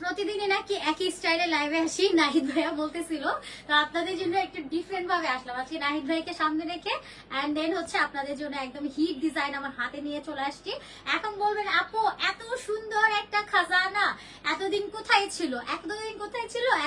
প্রতিদিনই নাকি একই স্টাইলে লাইভে আসি, নাহিদ ভাইয়া বলতেছিল, তো আপনাদের জন্য একটু ডিফারেন্ট ভাবে আসলাম আজকে নাহিদ ভাইকে সামনে রেখে। এন্ড দেন হচ্ছে আপনাদের জন্য একদম হিট ডিজাইন আমার হাতে নিয়ে চলে আসছি। এখন বলবেন আপু এত সুন্দর একটা খাজানা এতদিন কোথায় ছিল,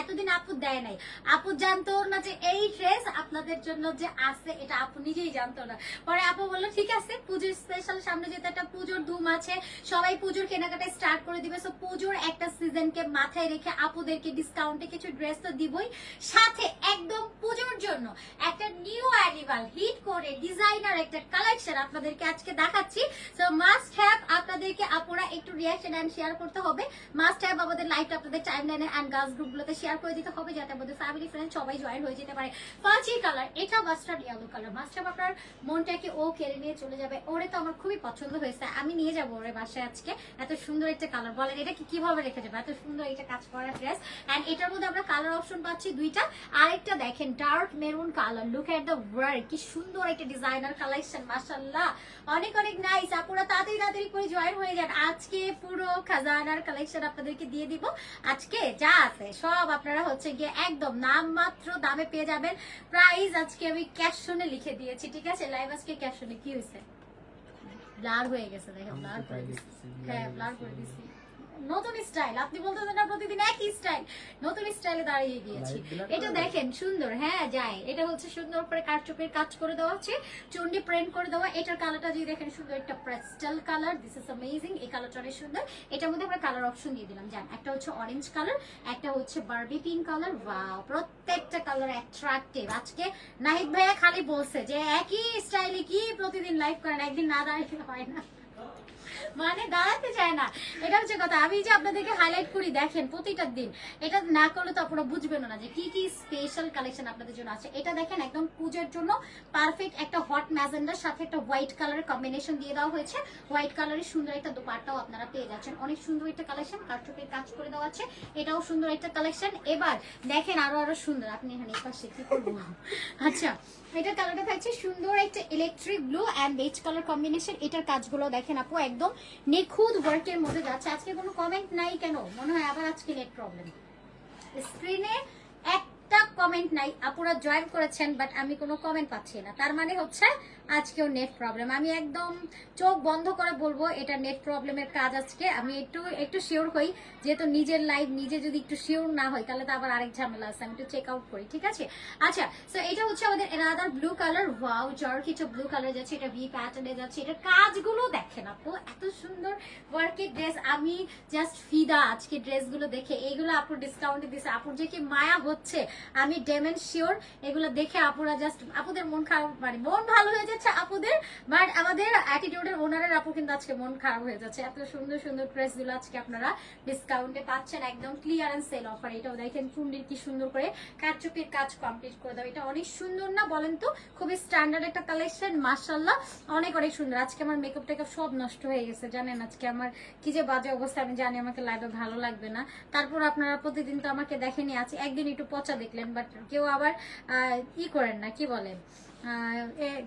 এতদিন আপু দেয় নাই। আপু জানতো না যে এই ড্রেস আপনাদের জন্য যে আছে, এটা আপু নিজেই জানতো না। পরে আপু বললো ঠিক আছে, পুজোর স্পেশাল সামনে যেতে একটা পুজোর ধুম আছে, সবাই পুজোর কেনাকাটা স্টার্ট করে দিবে, সো পুজোর একটা সিজনকে মাথায় রেখে আপুদেরকে ডিসকাউন্টে কিছু ড্রেস তো দিবই, সাথে একদম পুজোর জন্য একটা নিউ অ্যারিভাল হিট করে ডিজাইনার একটা কালেকশন আপনাদেরকে আজকে দেখাচ্ছি। সো মাস্ট হ্যাভ আপনাদেরকে আপুরা একটু রিঅ্যাকশন এন্ড শেয়ার করতে হবে, মাস্ট হ্যাভ আমাদের লাইভটা আপনাদের টাইমলাইনে এন্ড গার্লস গ্রুপগুলোতে শেয়ার করে দিতে হবে, যাতে আমাদের ফ্যামিলি ফ্রেন্ড সবাই জয়েন হয়ে যেতে পারে। পাঁচই কালার, এটা mustard yellow colour, must have আপনার মনটাকে ও কেড়ে নিয়ে চলে যাবে। ওরে তো আমার খুবই পছন্দ হয়েছে, আমি নিয়ে যাবো ওরে বাসায় আজকে। এত সুন্দর একটা কালার, বলেন এটা কিভাবে রেখে যাবে, এত সুন্দর এটা কাজ করা ড্রেস। এন্ড এটার মধ্যে আমরা কালার অপশন পাচ্ছি দুইটা। আরেকটা দেখেন dark maroon colour, look at the work, কি সুন্দর একটা ডিজাইনার কালেকশন, মাশাআল্লাহ অনেক অনেক নাইস। আপুরা তাড়াতাড়ি করে জয়েন হয়ে যান, আজকে পুরো খাজানার কালেকশন আপনাদেরকে দিয়ে দিব। আজকে যা আছে সব আপনারা হচ্ছে গিয়ে একদম নামমাত্র দামে পেয়ে যাবেন। প্রাইস আজকে আমি ক্যাপশনে লিখে দিয়েছি, ঠিক আছে? লাইভ আজকে ক্যাপশনে কি হয়েছে, ব্লার হয়ে গেছে, দেখেন ব্লার করে দিচ্ছি, হ্যাঁ ব্লার করে দিচ্ছি। নতুন স্টাইল, আপনি বলতেছেন না প্রতিদিন একই স্টাইল, নতুন স্টাইলে দাঁড়িয়ে গিয়েছি। এটা দেখেন সুন্দর, হ্যাঁ যায়, এটা হচ্ছে সুন্দর করে কারচুপির কাজ করে দেওয়া হচ্ছে, চুন্ডি প্রিন্ট করে দেওয়া। এটার কালারটা যদি দেখেন সুন্দর একটা pastel colour, this is amazing, এই কালারটা অনেক সুন্দর। এটার মধ্যে আমরা কালার অপশন দিয়ে দিলাম, জান একটা হচ্ছে অরেঞ্জ কালার, একটা হচ্ছে বারবি পিঙ্ক কালার। ওয়াও, প্রত্যেকটা কালার অ্যাট্রাকটিভ। আজকে নাহিদ ভাইয়া খালি বলছে যে একই স্টাইলে কি প্রতিদিন লাইভ করেন, একদিন না দাঁড়াইলে হয় না, মানে দাঁড়াতে চায় না, এটা হচ্ছে কথা। আমি যে আপনাদেরকে হাইলাইট করি দেখেন প্রতিটা দিন, এটা না করলে তো আপনারা বুঝবেন না যে কি কি স্পেশাল কালেকশন আপনাদের জন্য আছে। এটা দেখেন একদম পূজার জন্য পারফেক্ট একটা হট ম্যাজেন্ডার সাথে একটা হোয়াইট কালারের কম্বিনেশন দিয়ে দেওয়া হয়েছে। হোয়াইট কালারের সুন্দর একটা দোপাট্টাও আপনারা পেয়ে যাচ্ছেন, অনেক সুন্দর একটা কালেকশন, কারচুপির কাজ করে দেওয়া আছে, এটাও সুন্দর একটা কালেকশন। এবার দেখেন আরো সুন্দর, আপনি এখানে এই পাশে কি করবো, আচ্ছা এটার কালারটা থাকছে সুন্দর একটা electric blue and beige colour combination. এটার কাজগুলো দেখেন আপু একদম নিখুঁত ওয়ার্কের মধ্যে যাচ্ছে। আজকে কোনো কমেন্ট নাই কেন, মনে হয় আবার আজকে নেট প্রবলেম, স্ক্রিনে একটা কমেন্ট নাই। আপুরা জয়েন করেছেন বাট আমি কোনো কমেন্ট পাচ্ছি না, তার মানে হচ্ছে আজকেও নেট প্রবলেম। আমি একদম চোখ বন্ধ করে বলবো এটা নেট প্রবলেমের কাজ আজকে। আমি একটু শিওর হই, যেহেতু নিজের লাইভ নিজে যদি একটু শিওর না হয় তাহলে তো আবার আরেক ঝামেলা আছে, আমি একটু চেক আউট করি, ঠিক আছে? আচ্ছা, সো এটা হচ্ছে আমাদের এনাদার ব্লু কালার। ওয়াও, জর্ক কিছু ব্লু কালার যাচ্ছে, এটা ভি প্যাটার্নে যাচ্ছে। এটার কাজগুলো দেখেন আপু, এত সুন্দর ওয়ার্কের ড্রেস, আমি জাস্ট ফিদা আজকে ড্রেসগুলো দেখে। এইগুলো আপুর ডিসকাউন্টে দিচ্ছে, আপুর যে কি মায়া হচ্ছে আমি ডেমেন শিওর। এগুলো দেখে আপুরা জাস্ট, আপুদের মন খারাপ, মানে মন ভালো হয়ে যাচ্ছে আপুদের, বাট আমাদের অ্যাটিটিউডের ওনারের আপু কিন্তু আজকে মন খারাপ হয়ে যাচ্ছে। এত সুন্দর সুন্দর ড্রেসগুলো আজকে আপনারা ডিসকাউন্টে পাচ্ছেন, একদম ক্লিয়ারেন্স সেল অফার। এটাও দেখেন চুন্ডির কি সুন্দর করে কারচুপির কাজ কমপ্লিট করে দাও, এটা অনেক সুন্দর না বলেন তো? খুবই স্ট্যান্ডার্ড একটা কালেকশন, মাশাআল্লাহ অনেক অনেক সুন্দর। আজকে আমার মেকআপ টেকআপ সব নষ্ট হয়ে গেছে জানেন, আজকে আমার কি যে বাজে অবস্থা। আমি জানি আমাকে লাইভে ভালো লাগবে না, তারপর আপনারা প্রতিদিন তো আমাকে দেখেনি, আছে একদিন একটু পচা দেখলেন, বাট কেউ আবার ই করেন না, কি বলে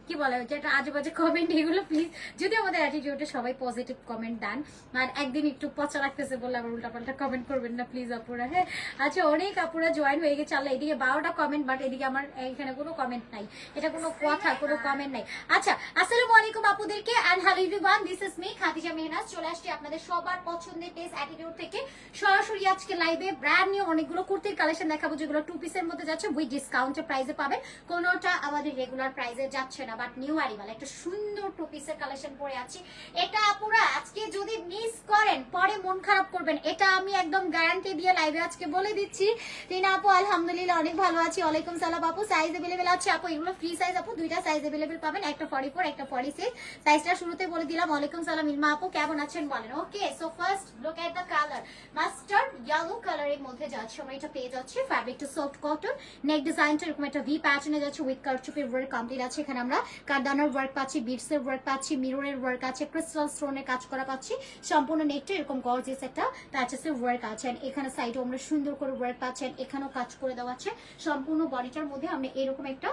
কি বলে যেটা আজে বাজে কমেন্ট, এগুলো প্লিজ, যদি আমাদের অ্যাটিটিউডে সবাই পজিটিভ কমেন্ট দেন, আর একদিন একটু পচা রাখতেছে বলে আবার উল্টাপাল্টা কমেন্ট করবেন না প্লিজ আপুরা, হ্যাঁ? আচ্ছা, অনেক আপুরা জয়েন হয়ে গেছে, আল্লাহ এদিকে 12টা কমেন্ট, বাট এদিকে আমার এখানে কোনো কমেন্ট নাই, এটা কোনো কথা, কোনো কমেন্ট নাই। আচ্ছা, আসসালামু আলাইকুম আপুদেরকে and hello everyone, this is me Khadija Mehnaz. চলে আসছি আপনাদের সবার পছন্দের টেস্ট অ্যাটিটিউড থেকে সরাসরি আজকে লাইভে ব্র্যান্ড নিউ অনেকগুলো কুর্তির কালেকশন দেখাবো, যেগুলো 2 পিসের মধ্যে যাচ্ছে, উইথ ডিসকাউন্টের প্রাইসে পাবেন। কোনোটা আমাদের রেগুলার প্রাইসে যাচ্ছে না, বাট নিউ অ্যারিভাল একটা সুন্দর 2 পিসের কালেকশন পরে আছি। এটা আপুরা আজকে যদি মিস করেন পরে মন খারাপ করবেন, এটা আমি একদম গ্যারান্টি দিয়ে লাইভে আজকে বলে দিচ্ছি। রিনা আপু আলহামদুলিল্লাহ অনেক ভালো আছি, ওয়ালাইকুম সালাম আপু। সাইজ अवेलेबल আছে আপু, এগুলো ফ্রি সাইজ আপু, দুইটা সাইজ अवेलेबल পাবেন, একটা 44 একটা 46। সাইজটা শুরুতে বলে দিলাম। ওয়ালাইকুম সালাম ইলমা আপু, কেমন আছেন বলেন? Okay, so first look at the colour, mustard yellow কালারের মধ্যে যাচ্ছে, আমরা এটা পেয়ে যাচ্ছি fabric to soft cotton. Neck ডিজাইনটা এরকম একটা ভি প্যাটার্নে যাচ্ছে, উইথ কারচুপির ওয়ার্ক কমপ্লিট আছে। এখানে আমরা কারদানার ওয়ার্ক পাচ্ছি, বিটসের ওয়ার্ক পাচ্ছি, মিররের ওয়ার্ক আছে, ক্রিস্টাল স্টোনের কাজ করা পাচ্ছি। সম্পূর্ণ নেকটা এরকম গর্জিয়াস একটা প্যাচেসের ওয়ার্ক আছে। এখানে সাইডে আমরা সুন্দর করে ওয়ার্ক পাচ্ছেন, এখানেও কাজ করে দেওয়া আছে। সম্পূর্ণ বডিটার মধ্যে আমরা এরকম একটা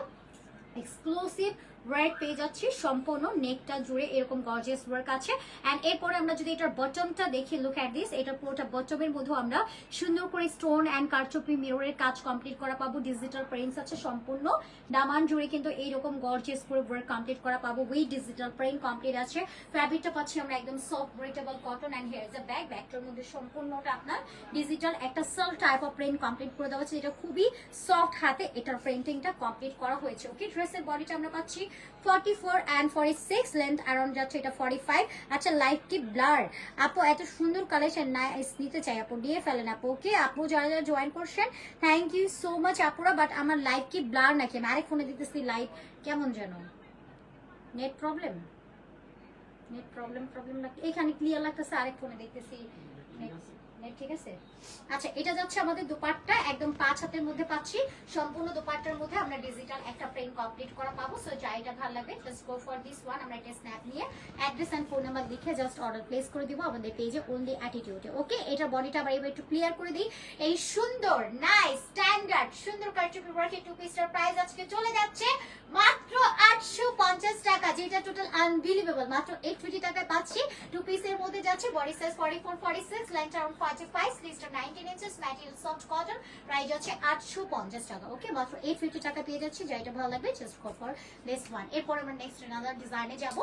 এক্সক্লুসিভ ওয়ার্ক পেয়ে যাচ্ছি সম্পূর্ণ নেকটা জুড়ে এরকম গর্জিয়াস ওয়ার্ক আছে। এন্ড এরপরে আমরা যদি এটার বটমটা দেখি, লুক এট দিস, এটা পুরোটা বটমের মধ্যে আমরা সুন্দর করে স্টোন এন্ড কারচুপি মিররের কাজ কমপ্লিট করা পাবো। ডিজিটাল প্রিন্টস আছে সম্পূর্ণ দামান জুড়ে কিন্তু এইরকম গর্জিয়াস করে ওয়ার্ক কমপ্লিট করা পাবো। উইথ ডিজিটাল প্রিন্ট কমপ্লিট আছে। ফ্যাব্রিকটা পাচ্ছি আমরা একদম soft breathable cotton. And here is a bag, ব্যাগটার মধ্যে সম্পূর্ণটা আপনার ডিজিটাল একটা cell type of print complete করে দেওয়া হচ্ছে, যেটা খুবই সফট হাতে এটার প্রিন্টিংটা কমপ্লিট করা হয়েছে। ওকে, ড্রেসের বডিটা আমরা পাচ্ছি 44 and 46, লেন্থ অ্যারাউন্ড যাচ্ছে এটা 45। আচ্ছা, লাইট কি ব্লার আপু, এত সুন্দর কালেকশন নাইস, নিতে চাই আপু, দিয়ে ফেলেন আপু। ওকে আপু, যারা যারা জয়েন করছেন থ্যাংক ইউ সো মাচ আপুরা। বাট আমার লাইট কি ব্লার নাকি? আমি আরেক ফোনে দিতেছি লাইট কেমন যেন, net problem, net problem problem লাগছে, এখানে ক্লিয়ার লাগতেছে, আরেক ফোনে দেখতেছি নেট ঠিক আছে। আচ্ছা, এটা যাচ্ছে আমাদের দুপাট্টা, একদম 5 হাতের মধ্যে পাচ্ছি। সম্পূর্ণ দুপাট্টার মধ্যে আমরা ডিজিটাল একটা প্রিন্ট কমপ্লিট করা পাবো। সো যা এটা ভালো লাগবে just go for this one. আমরা একটা স্ন্যাপ নিয়ে অ্যাড্রেস এন্ড ফোন নাম্বার লিখে জাস্ট অর্ডার প্লেস করে দিব আমাদের পেজে অনলি অ্যাটিটিউডে। ওকে, এটা বডিটা আবার এবার একটু ক্লিয়ার করে দিই। এই সুন্দর নাইস স্ট্যান্ডার্ড সুন্দর কারচুপি ওয়ার্কের টু পিসটার প্রাইস আজকে চলে যাচ্ছে মাত্র 850 টাকা, যেটা টোটাল আনবিলিভেবল। মাত্র 850 টাকায় পাচ্ছি। টু পিসের মধ্যে যাচ্ছে, body size 44 46, length around 45, স্লিভসটা 19 inches, material soft cotton, price হচ্ছে 850 টাকা। ওকে, মাত্র 850 টাকা পেয়ে যাচ্ছি। যেটা ভালো লাগবে just go for this one. এরপর আমরা নেক্সট আনাদার ডিজাইনে যাব।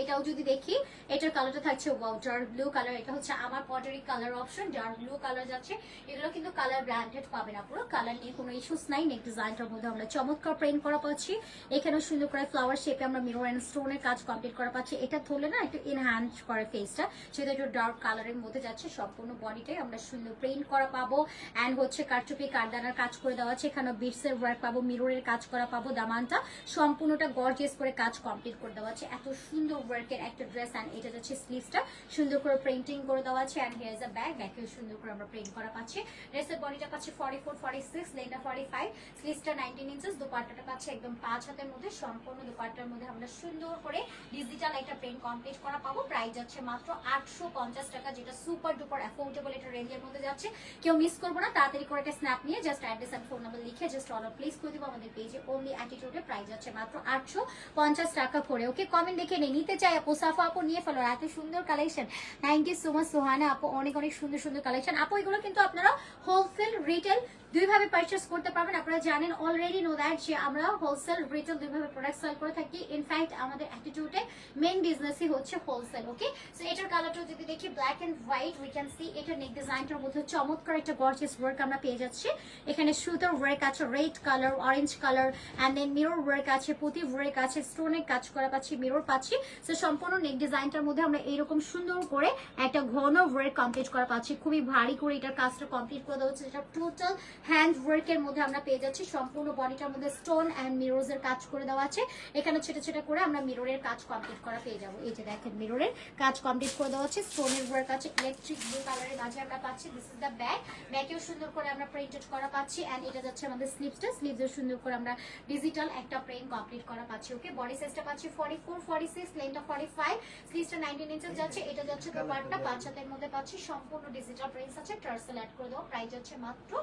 এটাও যদি দেখি, এটার কালারটা থাকছে ওয়াও ডার্ক ব্লু কালার। এটা হচ্ছে আমার pottery colour option, dark blue colour যাচ্ছে। এগুলো কিন্তু কালার ব্র্যান্ডেড পাবেন, পুরো কালার নিয়ে কোনো ইস্যুস নাই। নেক ডিজাইনটার মধ্যে আমরা চমৎকার প্রিন্ট করা পাচ্ছি। এখানেও সুন্দর করে ফ্লাওয়ার শেপে আমরা মিরর এন্ড স্টোনের কাজ কমপ্লিট করা পাচ্ছি। এটা ধরলে না একটু এনহ্যান্স করে ফেসটা, সেটা একটু ডার্ক কালারের মধ্যে যাচ্ছে। সম্পূর্ণ বডিটাই আমরা সুন্দর প্রিন্ট করা পাবো। অ্যান্ড হচ্ছে কারচুপি কারদানার কাজ করে দেওয়া আছে। এখানে বিটসের ওয়ার্ক পাবো, মিররের কাজ করা পাবো। দামানটা সম্পূর্ণটা গর্জিয়াস করে কাজ কমপ্লিট করে দেওয়া আছে। এত সুন্দর ওয়ার্কের একটা ড্রেস। এন্ড এটা যাচ্ছে স্লিভসটা সুন্দর করে প্রিন্টিং করে দেওয়া আছে। And here is a bag, ব্যাগেও সুন্দর করে আমরা প্রিন্ট করা পাচ্ছি। ড্রেসের বডিটা পাচ্ছি 44 46, লেন্থ 45, স্লিভসটা 19 ইঞ্চেস। দুপাট্টাটা পাচ্ছি একদম 5 হাতের মধ্যে। সম্পূর্ণ দুপাট্টার মধ্যে আমরা সুন্দর করে ডিজিটাল একটা প্রিন্ট কমপ্লিট করা পাবো। প্রাইস যাচ্ছে মাত্র 850 টাকা, যেটা সুপার ডুপার অ্যাফোর্ডেবল এটা রেঞ্জের মধ্যে যাচ্ছে। কেউ মিস করবো না, তাড়াতাড়ি করে একটা স্ন্যাপ নিয়ে just address and phone number লিখে জাস্ট অর্ডার প্লেস করে দিব আমাদের পেজে অনলি অ্যাটিটিউডে। প্রাইস যাচ্ছে মাত্র 850 টাকা করে। ওকে, কমেন্ট দেখে নিতে চাই আপু, সাফা আপু নিয়ে ফেলো, এত সুন্দর collection. Thank you so much Sohana আপু, অনেক অনেক সুন্দর সুন্দর কালেকশন আপু। এগুলো কিন্তু আপনারা হোলসেল রিটেল দুইভাবে পারচেস করতে পারবেন। আপনারা জানেন অলরেডি নো দ্যাট যে আমরা হোলসেল রিটেল দুইভাবে প্রোডাক্ট সেল করে থাকি। ইনফ্যাক্ট আমাদের অ্যাটিটিউডে মেইন বিজনেসই হচ্ছে হোলসেল। ওকে, সো এটার কালারটা যদি দেখি black and white, we can see এটা নেক ডিজাইনটার মধ্যে চমৎকার একটা গর্জিয়াস ওয়ার্ক আমরা পেয়ে যাচ্ছি। এখানে সুতোর ওয়ার্ক আছে, red colour, orange colour, and then mirror work আছে, পুঁতি ওয়ার্ক আছে, স্টোনের কাজ করা পাচ্ছি, মিরর পাচ্ছি। সো সম্পূর্ণ নেক ডিজাইনটার মধ্যে আমরা এইরকম সুন্দর করে একটা ঘন ওয়ার্ক কমপ্লিট করা পাচ্ছি। খুবই ভারী করে এটার কাজটা কমপ্লিট করে দেওয়া হচ্ছে, যেটা টোটাল হ্যান্ড ওয়ার্কের মধ্যে আমরা পেয়ে যাচ্ছি। সম্পূর্ণ বডিটার মধ্যে স্টোন এন্ড মিররস এর কাজ করে দেওয়া আছে। এখানে ছোট ছোট করে আমরা মিররের কাজ কমপ্লিট করা পেয়ে যাবো। এই যে দেখেন মিররের কাজ কমপ্লিট করে দেওয়া আছে, স্টোনের ওয়ার্ক আছে, ইলেকট্রিক ব্লু কালারের মাঝে আমরা পাচ্ছি। দিস ইজ দ্য ব্যাগ, ব্যাগেও সুন্দর করে আমরা প্রিন্টেড করা পাচ্ছি। এন্ড এটা যাচ্ছে আমাদের স্লিভসটা, স্লিভসেও সুন্দর করে আমরা ডিজিটাল একটা প্রিন্ট কমপ্লিট করা পাচ্ছি। ওকে, বডি সাইজটা পাচ্ছি 44 46, লেন্থটা 45, স্লিভসটা 19 ইঞ্চেস যাচ্ছে। এটা যাচ্ছে দোপাট্টা, 5 হাতের মধ্যে পাচ্ছি। সম্পূর্ণ ডিজিটাল প্রিন্টস আছে, টার্সেল অ্যাড করে দেওয়া। প্রাইস যাচ্ছে মাত্র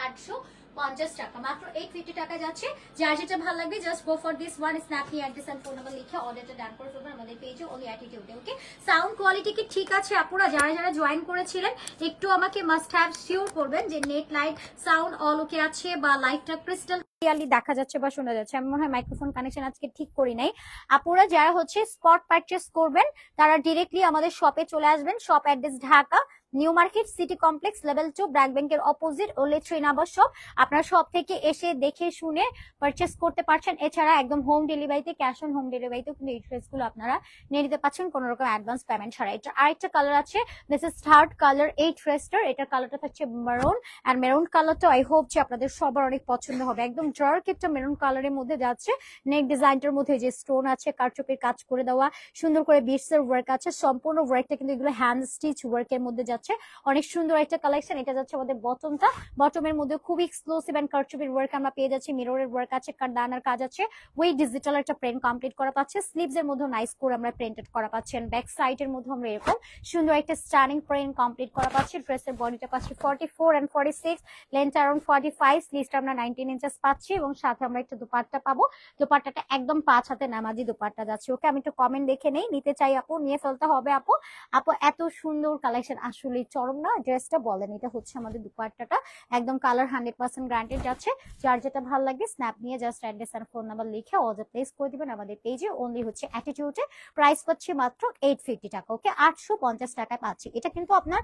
850 টাকা, মাত্র 850 টাকা যাচ্ছে। যার যেটা ভালো লাগবে just go for this one, snap নিয়ে অ্যাড্রেস এন্ড ফোন নাম্বার লিখে অর্ডারটা ডান করে ফেলবেন আমাদের পেজে অনলি অ্যাটিটিউডে। ওকে, সাউন্ড কোয়ালিটি কি ঠিক আছে আপুরা? যারা যারা জয়েন করেছিলেন একটু আমাকে মাস্ট হ্যাভ শিওর করবেন যে নেট লাইট সাউন্ড অল ওকে আছে বা লাইটটা ক্রিস্টাল ক্লিয়ারলি দেখা যাচ্ছে বা শোনা যাচ্ছে। আমি মনে হয় মাইক্রোফোন কানেকশন আজকে ঠিক করি নাই। আপুরা যারা হচ্ছে স্পট পারচেস করবেন তারা ডিরেক্টলি আমাদের শপে চলে আসবেন। Shop address Dhaka new market city complex level 2, BRAC ব্যাংকের অপোজিট, ওনলি 3 নাম্বার শপ। আপনারা শপ থেকে এসে দেখে শুনে পারচেস করতে পারছেন। এছাড়া একদম হোম ডেলিভারিতে, ক্যাশ অন হোম ডেলিভারিতেও কিন্তু এই ড্রেসগুলো আপনারা নিয়ে নিতে পারছেন কোনো রকম অ্যাডভান্স পেমেন্ট ছাড়া। এটা আরেকটা কালার আছে, দিস ইজ থার্ড কালার এই ড্রেসটার। এটার কালারটা থাকছে মেরুন, আর মেরুন কালারটা আই হোপ যে আপনাদের সবার অনেক পছন্দ হবে। একদম ডার্ক একটা মেরুন কালারের মধ্যে যাচ্ছে। নেক ডিজাইনটার মধ্যে যে স্টোন আছে, কারচুপির কাজ করে দেওয়া, সুন্দর করে বিটস এর ওয়ার্ক আছে। সম্পূর্ণ ওয়ার্কটা কিন্তু এগুলো হ্যান্ড স্টিচ ওয়ার্কের মধ্যে যাচ্ছে। যাচ্ছে অনেক সুন্দর একটা কালেকশন। এটা যাচ্ছে আমাদের বটমটা, বটমের মধ্যে খুবই এক্সক্লুসিভ এন্ড কারচুপির ওয়ার্ক আমরা পেয়ে যাচ্ছি, মিররের ওয়ার্ক আছে, কারদানার কাজ আছে, ওই ডিজিটাল একটা প্রিন্ট কমপ্লিট করা পাচ্ছে, স্লিভস এর মধ্যে নাইস করে আমরা প্রিন্টেড করা পাচ্ছি, ব্যাক সাইড এর মধ্যে আমরা এরকম সুন্দর একটা স্টানিং প্রিন্ট কমপ্লিট করা পাচ্ছি। ড্রেসের বডিটা পাচ্ছি 44 এন্ড 46, লেন্থ অ্যারাউন্ড 45, স্লিভসটা আমরা 19 ইঞ্চেস পাচ্ছি এবং সাথে আমরা একটা দুপাট্টা পাবো। দুপাট্টাটা একদম 5 হাতে নামাজি দুপাট্টা যাচ্ছে। ওকে, আমি একটু কমেন্ট দেখে নেই, নিতে চাই আপু নিয়ে ফেলতে হবে আপু। আপু এত সুন্দর কালেকশন, আসলে চরম না ড্রেসটা? বলেন, এটা হচ্ছে আমাদের দুপাট্টাটা, একদম কালার 100% গ্যারান্টেড যাচ্ছে। যার যেটা ভালো লাগে স্ন্যাপ নিয়ে জাস্ট অ্যাড্রেস আর ফোন নাম্বার লিখে অর্ডার প্লেস করে দিবেন আমাদের পেজে। অনলি হচ্ছে অ্যাটিটিউডে, প্রাইস পাচ্ছি মাত্র 850 টাকা। ওকে, 850 টাকায় পাচ্ছি। এটা কিন্তু আপনার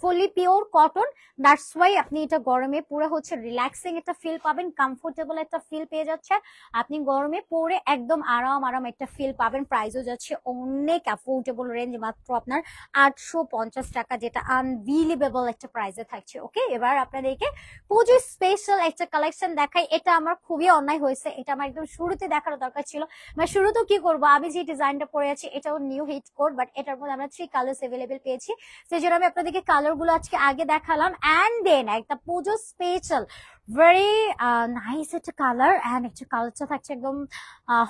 ফুলি পিওর কটন, দ্যাটস ওয়াই আপনি এটা গরমে পুরো হচ্ছে রিল্যাক্সিং একটা ফিল পাবেন, কমফোর্টেবল একটা ফিল পেয়ে যাচ্ছে। আপনি গরমে পরে একদম আরাম একটা ফিল পাবেন। প্রাইসও যাচ্ছে অনেক অ্যাফোর্ডেবল রেঞ্জ, মাত্র আপনার 850 টাকা, যেটা আনবিলিভেবল একটা প্রাইসে থাকছে। ওকে, এবার আপনাদেরকে পুজো স্পেশাল একটা কালেকশন দেখাই। এটা আমার খুবই অন্যায় হয়েছে, এটা আমার একদম শুরুতে দেখার দরকার ছিল। মানে শুরুতেও কি করবো, আমি যে ডিজাইনটা পরে আছি এটাও নিউ হিট কোড, বাট এটার মধ্যে আমরা 3 কালার্স অ্যাভেলেবেল পেয়েছি, সেই জন্য আমি আপনাদেরকে কালার গুলো আজকে আগে দেখালাম। এন্ড দেন একটা পুজো স্পেশাল ভেরি নাইস একটা কালার, এন্ড একটা কালারটা থাকছে একদম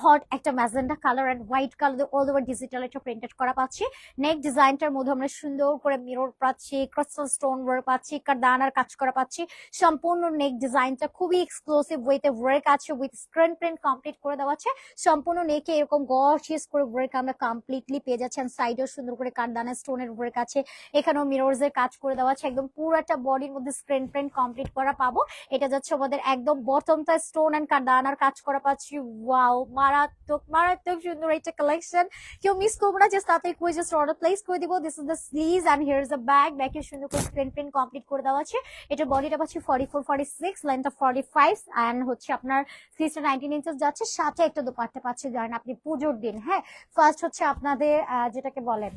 হট একটা magenta colour and white colour, all over digital একটা প্রিন্টেড করা পাচ্ছি। নেক ডিজাইনটার মধ্যে আমরা সুন্দর করে মিরর পাচ্ছি, ক্রিস্টাল স্টোন ওয়ার্ক পাচ্ছি, কারদানার কাজ করা পাচ্ছি। সম্পূর্ণ নেক ডিজাইনটা খুবই এক্সক্লুসিভ ওয়েতে ওয়ার্ক আছে, উইথ স্ক্রিন প্রিন্ট কমপ্লিট করে দেওয়া আছে। সম্পূর্ণ নেকে এরকম গর্জিয়াস করে ওয়ার্ক আমরা কমপ্লিটলি পেয়ে যাচ্ছি। সাইডেও সুন্দর করে কারদানা স্টোনের ওয়ার্ক আছে, এখানেও মিররস এর কাজ করে দেওয়া আছে। একদম পুরোটা বডির মধ্যে স্ক্রিন প্রিন্ট কমপ্লিট করা পাবো। এটা যাচ্ছে আমাদের একদম বটমটা স্টোন এন্ড কারদানার কাজ করা পাচ্ছি। ওয়াও, মারাত্মক সুন্দর একটা কালেকশন, কেউ মিস করবো না। জাস্ট তাতে কুইজ জাস্ট অর্ডার প্লেস করে দিব। This is the sleeves and here is the back, ব্যাকে সুন্দর করে স্ক্রিন প্রিন্ট কমপ্লিট করে দেওয়া আছে। এটা বডিটা পাচ্ছি 44 46, লেন্থ 45, এন্ড হচ্ছে আপনার স্লিভসটা 19 ইঞ্চেস যাচ্ছে। সাথে একটা দোপাট্টা পাচ্ছি, ধরেন আপনি পুজোর দিন, হ্যাঁ ফার্স্ট হচ্ছে আপনাদের যেটাকে বলেন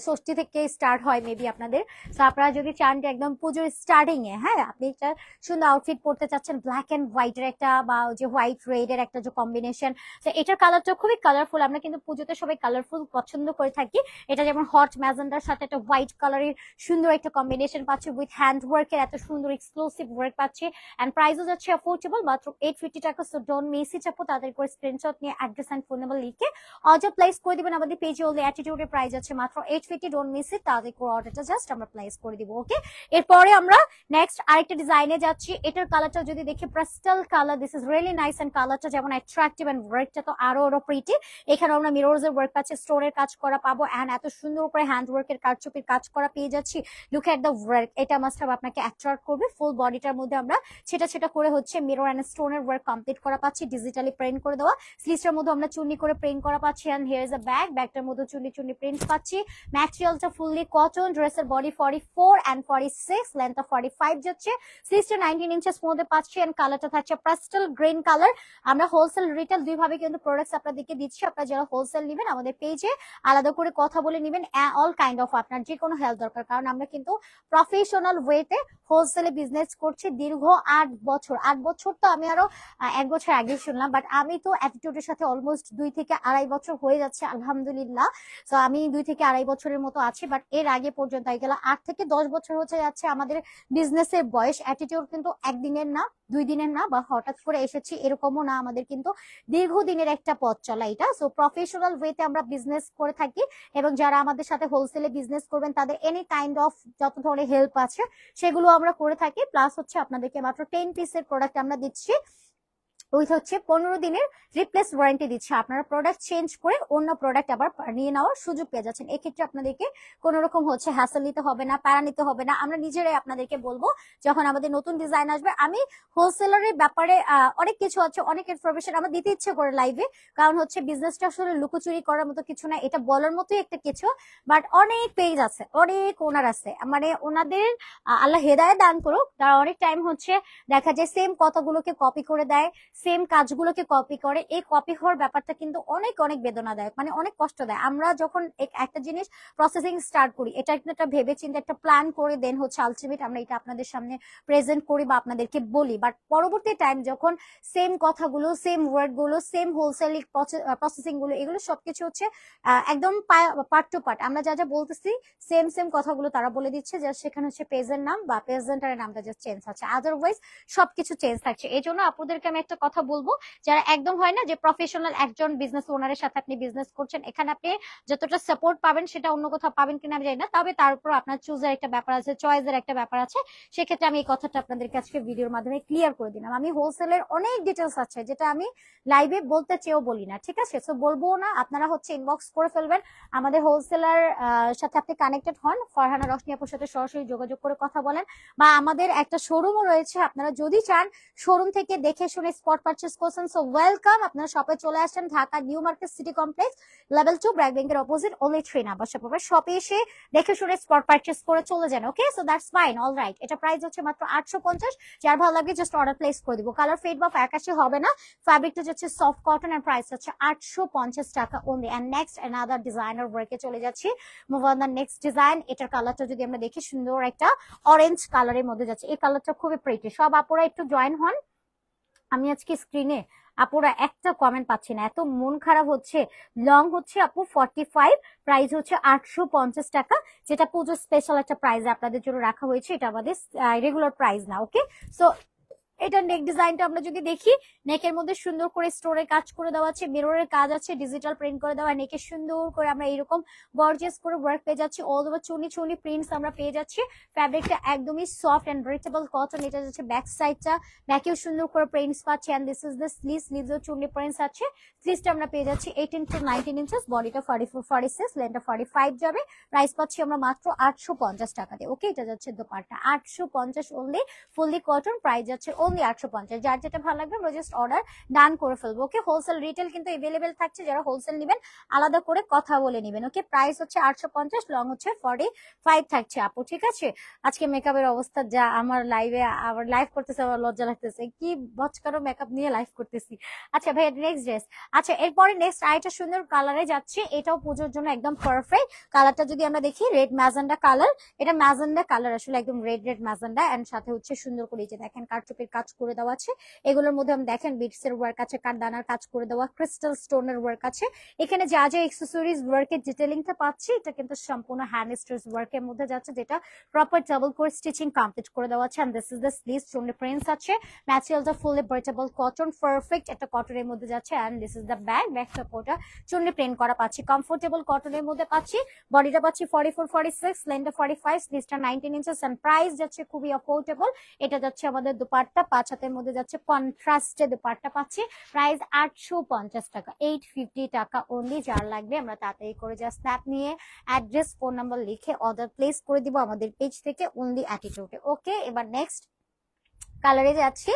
ষষ্ঠী থেকে স্টার্ট হয় মেবি আপনাদের, তো আপনারা যদি চান যে একদম পুজোর স্টার্টিং এ, হ্যাঁ আপনি একটা সুন্দর আউটফিট পরতে চাচ্ছেন, ব্ল্যাক এন্ড হোয়াইট এর একটা বা যে হোয়াইট রেড এর একটা যে কম্বিনেশন, তো এটার কালারটা খুবই কালারফুল। আমরা কিন্তু পুজোতে সবাই কালারফুল পছন্দ করে থাকি। এটা যেমন হট ম্যাজেন্ডার সাথে একটা হোয়াইট কালারের সুন্দর একটা কম্বিনেশন পাচ্ছি, উইথ হ্যান্ড ওয়ার্কের এত সুন্দর এক্সক্লুসিভ ওয়ার্ক পাচ্ছি। এন্ড প্রাইসও যাচ্ছে অ্যাফোর্ডেবল, মাত্র 850 টাকা। সো ডোন্ট মিস ইট আপু, তাদের করে স্ক্রিনশট নিয়ে অ্যাড্রেস এন্ড ফোন নাম্বার লিখে অর্ডার প্লেস করে দিবেন আমাদের পেজে। ওনলি অ্যাটিটিউডের প্রাইস আছে মাত্র 850, ডোন্ট মিস ইট, তাদের করে অর্ডারটা জাস্ট আমরা প্লেস করে দিব। ওকে, এরপরে আমরা নেক্সট আরেকটা ডিজাইনে যাচ্ছি। এটার কালারটা যদি দেখি pastel colour, this is really nice, and কালারটা যেমন অ্যাট্রাকটিভ এন্ড ওয়ার্কটা তো আরো প্রিটি। এখানে আমরা মিররস এর ওয়ার্ক পাচ্ছি, স্টোনের কাজ করা পাবো, এন্ড এত সুন্দর করে হ্যান্ড ওয়ার্কের কারচুপির কাজ করা পেয়ে যাচ্ছি। লুক এট দ্য ওয়ার্ক, এটা মাস্ট have আপনাকে অ্যাট্রাক্ট করবে। ফুল বডিটার মধ্যে আমরা ছেটা করে হচ্ছে মিরর এন্ড স্টোনের ওয়ার্ক কমপ্লিট করা পাচ্ছি, ডিজিটালি প্রিন্ট করে দেওয়া। স্লিভসটার মধ্যে আমরা চুন্নি করে প্রিন্ট করা পাচ্ছি, and here is a bag, ব্যাগটার মধ্যে চুন্নি প্রিন্ট পাচ্ছি। ম্যাটেরিয়ালটা ফুললি কটন, ড্রেসের বডি 44 এন্ড 46, লেন্থ 45 যাচ্ছে। স্লিভসটা 19 ইঞ্চেস মধ্যে পাচ্ছি, এন্ড কালারটা থাকছে প্যাস্টেল গ্রিন কালার। আমরা হোলসেল রিটেল দুই ভাবে কিন্তু প্রোডাক্টস আপনাদেরকে দিচ্ছি। আপনারা যারা হোলসেল নেবেন আমাদের পেজে আলাদা করে কথা বলে নেবেন, অল কাইন্ড অফ আপনার যে কোনো হেল্প দরকার, কারণ আমরা কিন্তু প্রফেশনাল ওয়েতে হোলসেলে বিজনেস করছি দীর্ঘ 8 বছর। 8 বছর তো আমি আরো 1 বছর আগে শুনলাম, বাট আমি তো অ্যাটিটিউডের সাথে অলমোস্ট 2 থেকে আড়াই বছর হয়ে যাচ্ছে আলহামদুলিল্লাহ। তো আমি 2 থেকে আড়াই বছরের মতো আছি, বাট এর আগে পর্যন্ত গেল 8 থেকে 10 বছর হচ্ছে যাচ্ছে আমাদের বিজনেসের বয়স। অ্যাটিটিউড কিন্তু একদিনের না, 2 দিনের না, বা হঠাৎ করে এসেছি এরকমও না, আমাদের কিন্তু দীর্ঘদিনের একটা পথ চলা এটা। সো প্রফেশনাল ওয়েতে আমরা বিজনেস করে থাকি, এবং যারা আমাদের সাথে হোলসেলে বিজনেস করবেন তাদের এনি কাইন্ড অফ যত ধরনের হেল্প আছে সেগুলো আমরা করে থাকি। প্লাস হচ্ছে আপনাদেরকে মাত্র 10 পিসের প্রোডাক্ট আমরা দিচ্ছি, উইথ হচ্ছে 15 দিনের রিপ্লেস ওয়ারেন্টি দিচ্ছে। আপনারা প্রোডাক্ট চেঞ্জ করে অন্য প্রোডাক্ট আবার নিয়ে নেওয়ার সুযোগ পেয়ে যাচ্ছেন। এক্ষেত্রে আপনাদেরকে কোনো রকম হচ্ছে হ্যাসেল নিতে হবে না, প্যারা নিতে হবে না। আমরা নিজেরাই আপনাদেরকে বলবো যখন আমাদের নতুন ডিজাইন আসবে। আমি হোলসেলারের ব্যাপারে অনেক কিছু আছে, অনেক ইনফরমেশন আমার দিতে ইচ্ছে করে লাইভে, কারণ হচ্ছে বিজনেসটা আসলে লুকোচুরি করার মতো কিছু না, এটা বলার মতোই একটা কিছু। বাট অনেক পেজ আছে, অনেক ওনার আছে, মানে ওনাদের আল্লাহ হেদায়েত দান করুক, তারা অনেক টাইম হচ্ছে দেখা যায় সেম কথাগুলোকে কপি করে দেয়, সেম কাজগুলোকে কপি করে, এই কপি হওয়ার ব্যাপারটা কিন্তু অনেক অনেক বেদনাদায়ক, মানে অনেক কষ্ট দেয়। আমরা যখন একটা জিনিস প্রসেসিং স্টার্ট করি, এটা একটা ভেবে চিন্তে একটা প্ল্যান করে দেন হচ্ছে আলটিমেট আমরা এটা আপনাদের সামনে প্রেজেন্ট করি বা আপনাদেরকে বলি, বাট পরবর্তী টাইম যখন সেম কথাগুলো, সেম ওয়ার্ড গুলো, সেম হোলসেল প্রসেসিং গুলো, এগুলো সবকিছু হচ্ছে একদম পার্ট টু পার্ট আমরা যা যা বলতেছি সেম সেম কথাগুলো তারা বলে দিচ্ছে, জাস্ট সেখানে হচ্ছে পেজের নাম বা প্রেজেন্টারের নামটা জাস্ট চেঞ্জ আছে, আদারওয়াইজ সবকিছু চেঞ্জ থাকছে। এই জন্য আপনাদেরকে আমি একটা কথা বলবো, যারা একদম হয় না যে প্রফেশনাল একজন বিজনেস ওনারের সাথে আপনি বিজনেস করছেন, এখানে আপনি যতটা সাপোর্ট পাবেন সেটা অন্য কোথাও পাবেন কিনা আমি জানি না, তবে তার উপর আপনার চুজের একটা ব্যাপার আছে, চয়েসের একটা ব্যাপার আছে। সেক্ষেত্রে আমি এই কথাটা আপনাদেরকে আজকে ভিডিওর মাধ্যমে ক্লিয়ার করে দিলাম। আমি হোলসেলের অনেক ডিটেলস আছে যেটা আমি লাইভে বলতে চেয়েও বলি না, ঠিক আছে? সো বলবো না, আপনারা হচ্ছে ইনবক্স করে ফেলবেন, আমাদের হোলসেলার সাথে আপনি কানেক্টেড হন, ফারহানা রশনি আপুর সাথে সরাসরি যোগাযোগ করে কথা বলেন, বা আমাদের একটা শোরুমও রয়েছে, আপনারা যদি চান শোরুম থেকে দেখে শুনে স্পট পারচেজ করছেন, সো ওয়েলকাম, আপনারা শপে চলে আসেন, Dhaka new market city complex level 2 BRAC ব্যাংকের অপোজিট, অনলি 3 নাম্বার শপ। শপে এসে দেখে শুনে স্পট পারচেজ করে চলে যান, okay? So that's fine, all right. এটা প্রাইস হচ্ছে মাত্র 850, যার ভালো লাগে জাস্ট অর্ডার প্লেস করে দিব। কালার ফেড বা ফ্যাকাশে হবে না, ফ্যাব্রিকটা হচ্ছে সফট কটন, এর প্রাইস হচ্ছে 850 টাকা only. And next another designer ওয়ার্কে চলে যাচ্ছি, move on the next design. এটার কালারটা যদি আমরা দেখি, সুন্দর একটা অরেঞ্জ কালারের মধ্যে যাচ্ছে, এই কালারটা খুবই প্রিটি। সব আপুরা একটু জয়েন হন, আমি আজকে স্ক্রিনে আপুরা একটা কমেন্ট পাচ্ছি না, এত মন খারাপ হচ্ছে। লং হচ্ছে আপু 45, প্রাইস হচ্ছে 850 টাকা, যেটা পুজো স্পেশাল একটা প্রাইস আপনাদের জন্য রাখা হয়েছে, এটা আমাদের রেগুলার প্রাইস না, ওকে? সো এটা নেক ডিজাইনটা আমরা যদি দেখি, নেকের মধ্যে সুন্দর করে স্টোনের কাজ করে দেওয়া আছে, মিররের কাজ আছে, ডিজিটাল প্রিন্ট করে দেওয়া, নেকে সুন্দর করে আমরা এরকম গর্জিয়াস করে ওয়ার্ক পেয়ে যাচ্ছি, অল ওভার চুনি চুনি প্রিন্টস আমরা পেয়ে যাচ্ছি। ফ্যাব্রিকটা একদমই সফট এন্ড ব্রিথেবল কটন, এটা যাচ্ছে ব্যাক সাইডটা, ব্যাকেও সুন্দর করে প্রিন্টস পাচ্ছি, and this is the sleeve, স্লিভসও চুনি প্রিন্টস আছে। স্লিভসটা আমরা পেয়ে যাচ্ছি 18 to 19 ইঞ্চেস, বডিটা 44 46, লেন্থটা 45 যাবে। প্রাইস পাচ্ছি আমরা মাত্র 850 টাকাতে, ওকে? এটা যাচ্ছে dupatta 850 only, fully cotton, price যাচ্ছে অনলি 850। যার যেটা ভালো লাগবে আমরা জাস্ট অর্ডার ডান করে ফেলবো, ওকে? হোলসেল রিটেল কিন্তু এভেলেবেল থাকছে, যারা হোলসেল নেবেন আলাদা করে কথা বলে নেবেন, ওকে? প্রাইস হচ্ছে 850, লং হচ্ছে 45 থাকছে আপু, ঠিক আছে? আজকে মেকআপের অবস্থা যা, আমার লাইভে আবার লাইভ করতেছে, আমার লজ্জা লাগতেছে, কি বচকারো মেকআপ নিয়ে লাইভ করতেছি। আচ্ছা ভাই, নেক্সট ড্রেস। আচ্ছা, এরপরে নেক্সট আরেকটা সুন্দর কালারে যাচ্ছে, এটাও পুজোর জন্য একদম পারফেক্ট। কালারটা যদি আমরা দেখি, রেড ম্যাজেন্ডা কালার, এটা ম্যাজেন্ডা কালার আসলে একদম রেড রেড ম্যাজেন্ডা, এন্ড সাথে হচ্ছে সুন্দর করে যে দেখেন কারচুপির কাজ করে দেওয়া আছে, এগুলোর মধ্যে আমি দেখেন বিটস এর ওয়ার্ক আছে, কাঠদানার কাজ করে দেওয়া, ক্রিস্টাল স্টোনের ওয়ার্ক আছে। এখানে যা যা অ্যাকসেসরিজ ওয়ার্কের ডিটেইলিংটা পাচ্ছি, এটা কিন্তু সম্পূর্ণ হ্যান্ড স্টিচ ওয়ার্কের মধ্যে যাচ্ছে, যেটা প্রপার ডাবল করে স্টিচিং কমপ্লিট করে দেওয়া আছে। And this is the sleeve, চুন্ডি প্রিন্টস আছে, ম্যাটেরিয়ালটা ফুলি ব্রিথেবল কটন, পারফেক্ট একটা কটনের মধ্যে যাচ্ছে। And this is the back, back সাপোর্টটা চুন্ডি প্রিন্ট করা পাচ্ছি, কমফোর্টেবল কটনের মধ্যে পাচ্ছি, বডিটা পাচ্ছি 44 46, লেন্থটা 45, স্লিভসটা 19 ইঞ্চেস, এন্ড প্রাইস যাচ্ছে খুবই অ্যাফোর্ডেবল। এটা যাচ্ছে আমাদের দুপাট্টা, 5 হাতের মধ্যে যাচ্ছে, কন্ট্রাস্টে দুপাট্টা পাচ্ছি, প্রাইস 850 টাকা, 850 টাকা অনলি। যার লাগবে আমরা তাড়াতাড়ি করে জাস্ট স্ন্যাপ নিয়ে অ্যাড্রেস ফোন নাম্বার লিখে অর্ডার প্লেস করে দিব আমাদের পেজ থেকে, অনলি অ্যাটিটিউডে, ওকে? এবার নেক্সট কালারে যাচ্ছি,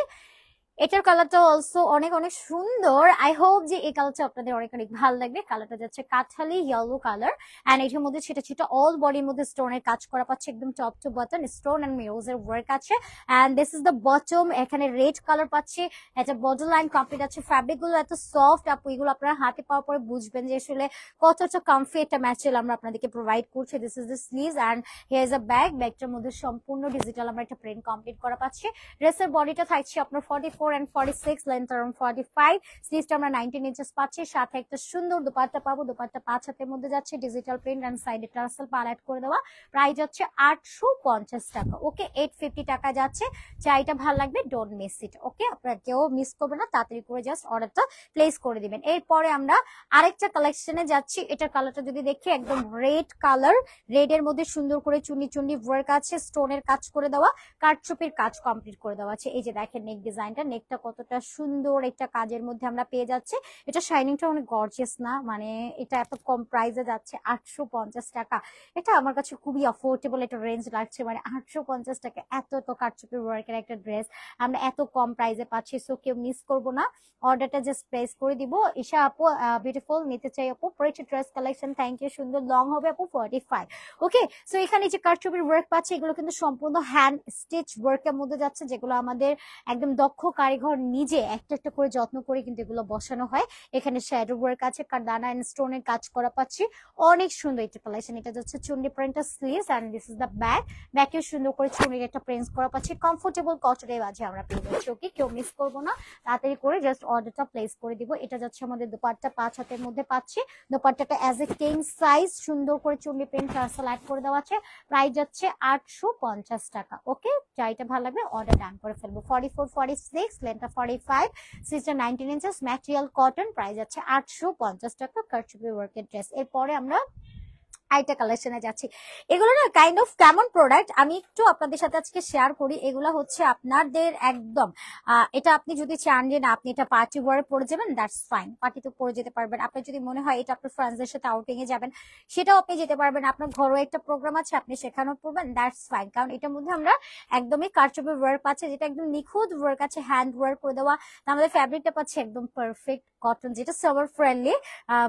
এটার কালারটা অলসো অনেক অনেক সুন্দর। আই হোপ যে এই কালারটা আপনাদের অনেক অনেক ভালো লাগবে। কালারটা যাচ্ছে কাঠালি ইয়েলো কালার, এন্ড এটার মধ্যে ছোট ছোট অল বডির মধ্যে স্টোনের কাজ করা পাচ্ছে, একদম top to bottom stone and mirrors এর ওয়ার্ক আছে। And this is the bottom, এখানে রেড কালার পাচ্ছি, এটা বর্ডার লাইন কমপ্লিট আছে। ফ্যাব্রিক গুলো এত সফট আপু, এগুলো আপনারা হাতে পাওয়ার পরে বুঝবেন যে আসলে কতটা কমফি একটা ম্যাটেরিয়াল আমরা আপনাদেরকে প্রোভাইড করছি। This is the sleeves, and here is a bag, ব্যাগটার মধ্যে সম্পূর্ণ ডিজিটাল আমরা একটা প্রিন্ট কমপ্লিট করা পাচ্ছি। ড্রেসের বডিটা থাকছে আপনার 44 and 46, লেন্থ अराउंड 45, স্লিভসটা আমরা 19 ইঞ্চেস পাচ্ছি, সাথে একটা সুন্দর দুপাট্টা পাবো, দুপাট্টা 5 হাতের মধ্যে যাচ্ছে, ডিজিটাল প্রিন্ট এন্ড সাইডে টার্সেল পালাট করে দেওয়া, প্রাইস হচ্ছে 850 টাকা, ওকে? 850 টাকা যাচ্ছে। চাইটা ভালো লাগবে, ডোন্ট মিস ইট, ওকে? আপনারা কেউ মিস করবে না, তাড়াতাড়ি করে জাস্ট অর্ডারটা প্লেস করে দিবেন। এরপরে আমরা আরেকটা কালেকশনে যাচ্ছি, এটার কালারটা যদি দেখি, একদম রেড কালার, রেড এর মধ্যে সুন্দর করে চুনি চুনি ওয়ার্ক আছে, স্টোনের কাজ করে দেওয়া, কারচুপির কাজ কমপ্লিট করে দেওয়া আছে। এই যে দেখেন নেক ডিজাইনটা, নেকটা কতটা সুন্দর একটা কাজের মধ্যে আমরা পেয়ে যাচ্ছি। এটা শাইনিংটা অনেক গর্জিয়াস না, মানে এটা এত কম প্রাইসে যাচ্ছে 850 টাকা। এটা আমার কাছে খুবই অ্যাফোর্ডেবল একটা রেঞ্জ লাগছে, মানে 850 টাকা এত এত কারচুপির ওয়ার্কের একটা ড্রেস আমরা এত কম প্রাইসে পাচ্ছি। সো কেউ মিস করবো না, অর্ডারটা জাস্ট প্লেস করে দিব। ঈশা আপু বিউটিফুল নিতে চাই আপু, pretty dress collection, thank you, সুন্দর, লং হবে আপু 45, ওকে? সো এখানে যে কারচুপির ওয়ার্ক পাচ্ছি, এগুলো কিন্তু সম্পূর্ণ হ্যান্ড স্টিচ ওয়ার্কের মধ্যে যাচ্ছে, যেগুলো আমাদের একদম দক্ষ কারিগর নিজে একটা একটা করে যত্ন করে কিন্তু এগুলো বসানো হয়। এখানে শ্যাডো ওয়ার্ক আছে, কারদানা এন্ড স্টোনের কাজ করা পাচ্ছি, অনেক সুন্দর একটা কালেকশন। এটা হচ্ছে চুন্ডি প্রিন্টার sleeves and this is the back. ব্যাকেও সুন্দর করে চুন্ডির একটা প্রিন্ট করা পাচ্ছি, কমফোর্টেবল কটনের মাঝে আমরা পেয়ে যাচ্ছি। ওকে, কেউ মিস করবো না, তাড়াতাড়ি করে জাস্ট অর্ডারটা প্লেস করে দিব। এটা যাচ্ছে আমাদের দুপাট্টা 5 হাতের মধ্যে পাচ্ছি। দুপাট্টাটা অ্যাজ এ কিং সাইজ, সুন্দর করে চুন্ডি প্রিন্ট টার্সেল অ্যাড করে দেওয়া আছে। প্রাইস যাচ্ছে 850 টাকা। ওকে, যাইটা ভালো লাগবে অর্ডার ডান করে ফেলবো। 44 46 লেন্থটা 45, sister 19 inches, material cotton, price যাচ্ছে 850 টাকা। কারচুপি ওয়ার্কের ড্রেস। এরপরে আমরা আইটা কালেকশনে যাচ্ছি। এগুলো না কাইন্ড অফ কেমন প্রোডাক্ট আমি একটু আপনাদের সাথে আজকে শেয়ার করি। এগুলো হচ্ছে আপনাদের একদম এটা আপনি যদি চান যে না আপনি এটা পার্টি ওয়ারে পরে যাবেন, দ্যাটস ফাইন, পার্টিতে পরে যেতে পারবেন। আপনার যদি মনে হয় এটা আপনার ফ্রেন্ডসদের সাথে আউটিং এ যাবেন, সেটাও আপনি যেতে পারবেন। আপনার ঘরোয়া একটা প্রোগ্রাম আছে, আপনি সেখানেও পরবেন, দ্যাটস ফাইন। কারণ এটার মধ্যে আমরা একদমই কারচুপি ওয়ার্ক পাচ্ছি, যেটা একদম নিখুঁত ওয়ার্ক আছে, হ্যান্ড ওয়ার্ক করে দেওয়া। আমাদের ফ্যাব্রিকটা পাচ্ছি একদম পারফেক্ট কটন, যেটা summer friendly.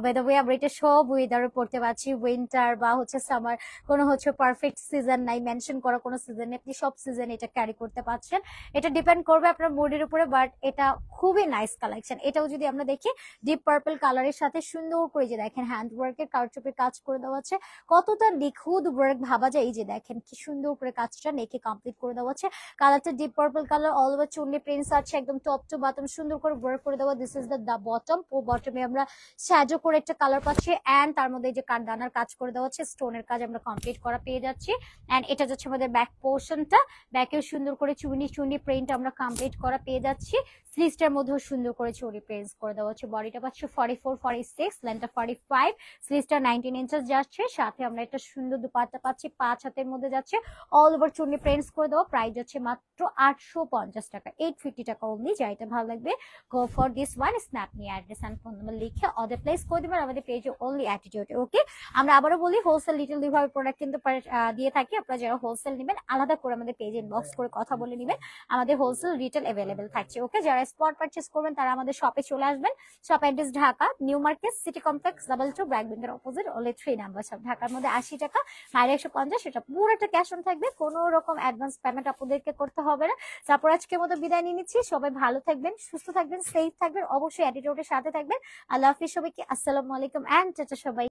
By the way আমরা এটা সব ওয়েদারে পড়তে পারছি, উইন্টার বা হচ্ছে সামার, কোনো হচ্ছে পারফেক্ট সিজন নাই, মেনশন করা কোনো সিজন নেই, আপনি সব সিজন এটা ক্যারি করতে পারছেন। এটা ডিপেন্ড করবে আপনার মুডের উপরে, বাট এটা খুবই নাইস কালেকশন। এটাও যদি আমরা দেখি ডিপ পার্পল কালারের সাথে সুন্দর করে যে দেখেন হ্যান্ড ওয়ার্কের কারচুপি কাজ করে দেওয়া আছে, কতটা নিখুঁত ওয়ার্ক ভাবা যায়। এই যে দেখেন কি সুন্দর করে কাজটা নেকে কমপ্লিট করে দেওয়া আছে। কালারটা deep purple colour, all over চুন্নি প্রিন্টস আছে একদম টপ টু বটম, সুন্দর করে ওয়ার্ক করে দেওয়া। This is the bottom. বটমে আমরা শ্যাডো করে একটা কালার পাচ্ছি, এন্ড তার মধ্যে যে কারদানার কাজ করে দেওয়া আছে, স্টোনের কাজ আমরা কমপ্লিট করা পেয়ে যাচ্ছি। এন্ড এটা যাচ্ছে আমাদের ব্যাক পোর্শনটা, ব্যাকেও সুন্দর করে চুনি চুনি প্রিন্ট আমরা কমপ্লিট করা পেয়ে যাচ্ছি। স্লিভসটার মধ্যেও সুন্দর করে চুনি প্রিন্টস করে দেওয়া হচ্ছে। বডিটা পাচ্ছি 44 46, লেন্থটা 45, স্লিভসটা 19 ইঞ্চেস যাচ্ছে। সাথে আমরা একটা সুন্দর দুপাট্টা পাচ্ছি 5 হাতের মধ্যে যাচ্ছে, অল ওভার চুনি প্রিন্টস করে দেওয়া। প্রাইস যাচ্ছে মাত্র 850 টাকা, 850 টাকা অনলি। যাইটা ভালো লাগবে go for this one. Snap me address and phone number লিখে অর্ডার প্লেস করে দিবেন আমাদের পেজে অনলি অ্যাটিটিউডে। ওকে, আমরা আবারও বলি হোলসেল রিটেল দুইভাবে প্রোডাক্ট কিন্তু দিয়ে থাকি। আপনারা যারা হোলসেল নেবেন আলাদা করে আমাদের পেজে ইনবক্স করে কথা বলে নেবেন, আমাদের হোলসেল রিটেল অ্যাভেলেবেল থাকছে। ওকে, যারা স্পট পারচেস করবেন তারা আমাদের শপে চলে আসবেন। Shop address Dhaka new market city complex 22 BRAC ব্যাংকের অপোজিট, অনলি 3 নাম্বার শপ। ঢাকার মধ্যে 80 টাকা, বাইরে 150, সেটা পুরোটা ক্যাশ অন থাকবে, কোনো রকম অ্যাডভান্স পেমেন্ট আপনাদেরকে করতে হবে না। তারপর আজকের মতো বিদায় নিয়ে নিচ্ছি। সবাই ভালো থাকবেন, সুস্থ থাকবেন, সেফ থাকবেন, অবশ্যই অ্যাটিটিউডের সাথে থাকবেন। আল্লাহ হাফিজ সবাইকে, আসসালামু আলাইকুম এন্ড টাটা সবাই।